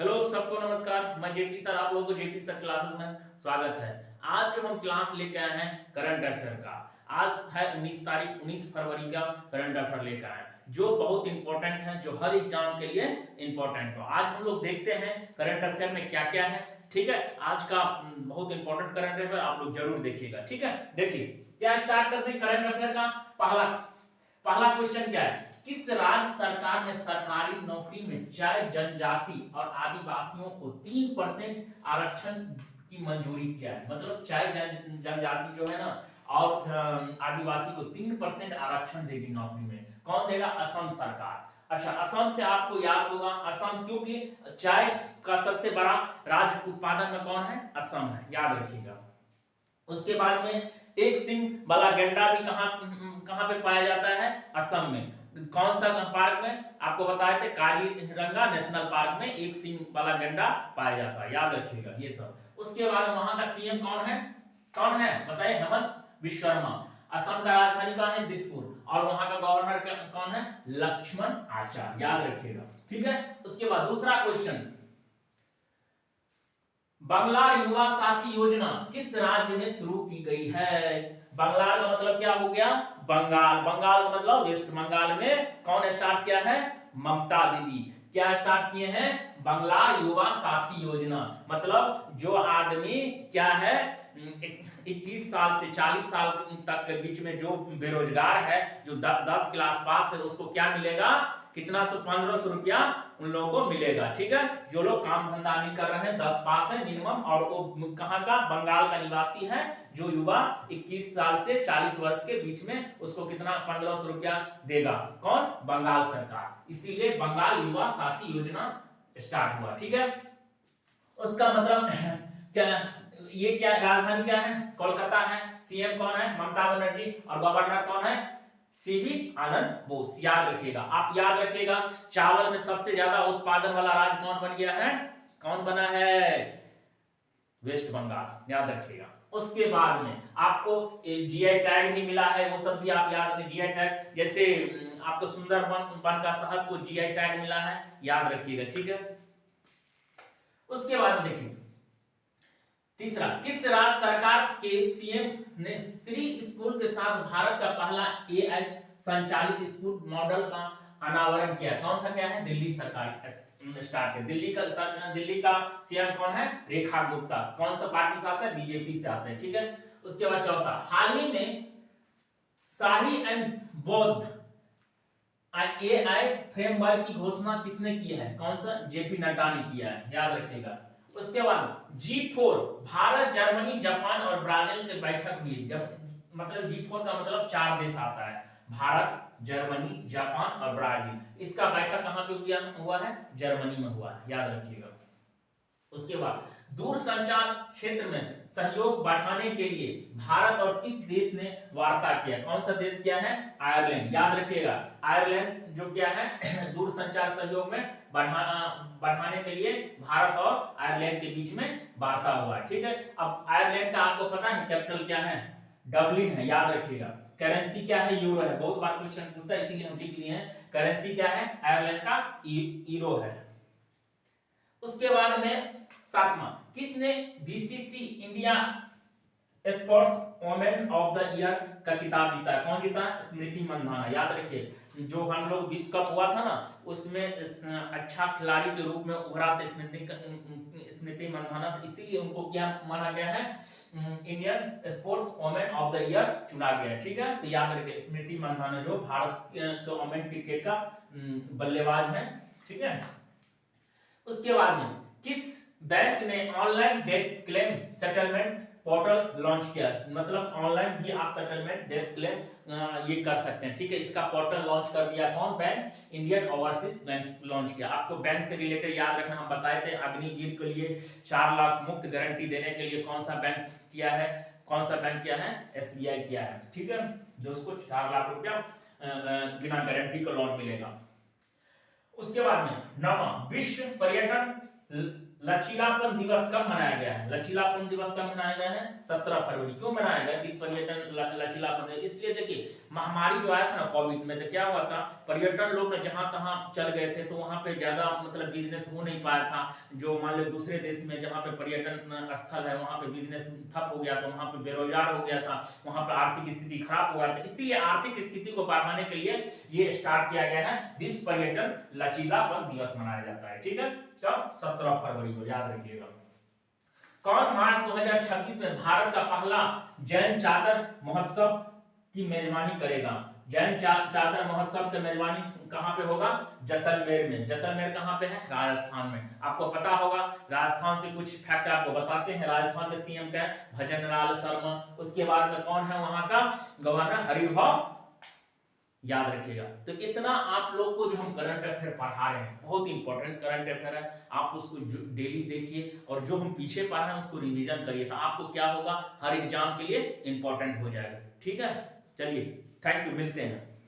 Hello सबको नमस्कार। मैं जेपी सर, आप लोगों को जेपी सर क्लासेस में स्वागत है। आज जो हम क्लास लेके आए हैं करंट अफेयर का, आज है 19 फरवरी का करंट अफेयर लेके आए हैं जो बहुत इंपॉर्टेंट है, जो हर एग्जाम के लिए इंपॉर्टेंट। तो आज हम लोग देखते हैं करंट अफेयर में क्या क्या है। ठीक है, आज का बहुत इंपॉर्टेंट करंट अफेयर आप लोग जरूर देखिएगा। ठीक है, देखिए क्या स्टार्ट करते हैं करंट अफेयर का। पहला पहला क्वेश्चन क्या है, किस राज्य सरकार ने सरकारी नौकरी में चाय जनजाति और आदिवासियों को 3% आरक्षण की मंजूरी किया है। मतलब चाय जनजाति जो है ना और आदिवासी को 3% आरक्षण देगी नौकरी में। कौन देगा? असम सरकार। अच्छा, असम से आपको याद होगा, असम क्योंकि चाय का सबसे बड़ा राज्य उत्पादन में कौन है? असम है, याद रखिएगा। उसके बाद में एक सिंह वाला गैंडा भी कहां कहां पे पाया जाता है? असम में। कौन सा पार्क में? आपको बताए थे काजीरंगा नेशनल पार्क में एक सिंह वाला गैंडा पाया जाता है, याद रखिएगा ये सब। उसके बाद वहां का सीएम कौन है? कौन है बताइए? हेमंत विश्व शर्मा। असम का राजधानी कौन है? दिसपुर। और वहां का गवर्नर कौन है? लक्ष्मण आचार्य, याद रखिएगा। ठीक है, उसके बाद दूसरा क्वेश्चन, बंगला युवा साथी योजना किस राज्य में शुरू की गई है? बंगाल का मतलब क्या हो गया? बंगाल। बंगाल का मतलब वेस्ट बंगाल में कौन स्टार्ट किया है? ममता दीदी। क्या स्टार्ट किए हैं? बंगला युवा साथी योजना। मतलब जो आदमी क्या है 21 साल से 40 साल तक के बीच में जो बेरोजगार है, जो 10 क्लास पास है, उसको क्या मिलेगा? कितना? 1500 रुपया उन लोगों को मिलेगा। ठीक है, जो लोग काम धंधा नहीं कर रहे हैं, 10 पास है मिनिमम, और वो कहाँ का? बंगाल का निवासी है, जो युवा 21 साल से 40 वर्ष के बीच में, उसको कितना? 1500 रुपया देगा। कौन? बंगाल सरकार। इसीलिए बंगाल युवा साथी योजना स्टार्ट हुआ। ठीक है, उसका मतलब क्या? ये क्या राजधानी क्या है? कोलकाता है। सीएम कौन है? ममता बनर्जी। और गवर्नर कौन है? सीवी आनंद बोस। याद रखिएगा, आप याद रखिएगा। चावल में सबसे ज्यादा उत्पादन वाला राज्य कौन बन गया है? कौन बना है? वेस्ट बंगाल, याद रखिएगा। उसके बाद में आपको जीआई टैग भी मिला है, वो सब भी आप याद रखें। जीआई टैग जैसे आपको सुंदरबन का शहद को जीआई टैग मिला है, याद रखिएगा। ठीक है, उसके बाद देखिए तीसरा, किस राज्य सरकार के सीएम ने श्री स्कूल के साथ भारत का पहला एआई संचालित स्कूल मॉडल का अनावरण किया? कौन सा क्या है? दिल्ली सरकार स्टार्ट है। दिल्ली का सीएम कौन है? रेखा गुप्ता। कौन सा पार्टी से आता है? बीजेपी से आता है। ठीक है, उसके बाद चौथा, हाल ही में शाही एंड बौद्ध एआई फ्रेमवर्क की घोषणा किसने की है? कौन सा? जेपी नड्डा ने किया है, याद रखिएगा। उसके बाद G4 भारत, जर्मनी, जापान और ब्राजील की बैठक हुई। जब मतलब G4 का मतलब 4 देश आता है, भारत, जर्मनी, जापान और ब्राजील। इसका बैठक कहां पे हुआ है? जर्मनी में हुआ है, याद रखिएगा। उसके बाद दूरसंचार क्षेत्र में सहयोग बढ़ाने के लिए भारत और किस देश ने वार्ता किया? कौन सा देश क्या है? आयरलैंड, याद रखिएगा। आयरलैंड जो क्या है दूरसंचार सहयोग में बढ़ाने के लिए भारत और आयरलैंड के बीच में वार्ता हुआ। ठीक है, अब आयरलैंड का आपको पता है कैपिटल क्या है? डबलिन है, याद रखिएगा। करेंसी क्या है? यूरो है। बहुत बार क्वेश्चन पूछता है, इसीलिए हम लिख लिए हैं। करेंसी क्या है? आयरलैंड का यूरो है। उसके बाद में सातवां, किसने BCC India sports women of the year का खिताब जीता है? कौन जीता? स्मृति मंधाना। याद रखिए, जो हम लोग विश्व कप हुआ था ना, उसमें अच्छा खिलाड़ी के रूप में उभरा थे स्मृति मंधाना, इसीलिए उनको क्या माना गया है? Indian sports women of the year चुना गया। ठीक है, तो याद रखिए स्मृति मंधाना जो भारत के वोमेन क्रिकेट का बल्लेबाज है। ठीक है, उसके बाद में किस बैंक ने online debt claim settlement portal launch किया? मतलब ऑनलाइन भी आप सेटलमेंट डेट क्लेम ये कर सकते हैं। ठीक है, इसका पोर्टल लॉन्च कर दिया कौन? Bank, Indian overseas bank launch किया। आपको बैंक से रिलेटेड याद रखना, हम बताए थे अग्निवीर के लिए 4 लाख मुफ्त गारंटी देने के लिए कौन सा बैंक किया है? कौन सा बैंक किया है? एसबीआई किया है। ठीक है, जो उसको 4 लाख रुपया बिना गारंटी का लोन मिलेगा। उसके बाद में नौवां, विश्व पर्यटन लचीलापन दिवस कब मनाया गया है? लचीलापन दिवस कब मनाया गया है? 17 फरवरी। क्यों मनाया गया विश्व पर्यटन लचीलापन दिवस? इसलिए देखिए महामारी जो आया था ना कोविड में, तो क्या हुआ था, पर्यटन लोग ने जहां तहां चल गए थे, तो वहां पे ज्यादा मतलब बिजनेस हो नहीं पाया था। जो मान लो दूसरे देश में जहाँ पे पर्यटन स्थल है वहां पे बिजनेस ठप हो गया था, वहां पे बेरोजगार हो गया था, वहां पे आर्थिक स्थिति खराब हो गया था। इसीलिए आर्थिक स्थिति को बढ़ाने के लिए ये स्टार्ट किया गया है, विश्व पर्यटन लचीलापन दिवस मनाया जाता है। ठीक है, कब? 17 फरवरी को, याद रखिएगा। कौन मार्च 2026 में भारत का पहला जैन चादर महोत्सव की मेजबानी करेगा? जैन चादर महोत्सव की मेजबानी कहां पे होगा? जैसलमेर में। जैसलमेर कहां पे है? राजस्थान में। आपको पता होगा, राजस्थान से कुछ फैक्ट आपको बताते हैं। राजस्थान में सीएम का है भजन लाल शर्मा। उसके बाद में कौन है वहां का गवर्नर? हरिभाऊ, याद रखिएगा। तो इतना आप लोग को जो हम करंट अफेयर पढ़ा रहे हैं, बहुत इंपॉर्टेंट करंट अफेयर है, आप उसको डेली देखिए और जो हम पीछे पढ़ रहे हैं उसको रिवीजन करिए, तो आपको क्या होगा, हर एग्जाम के लिए इंपॉर्टेंट हो जाएगा। ठीक है, चलिए, थैंक यू, मिलते हैं।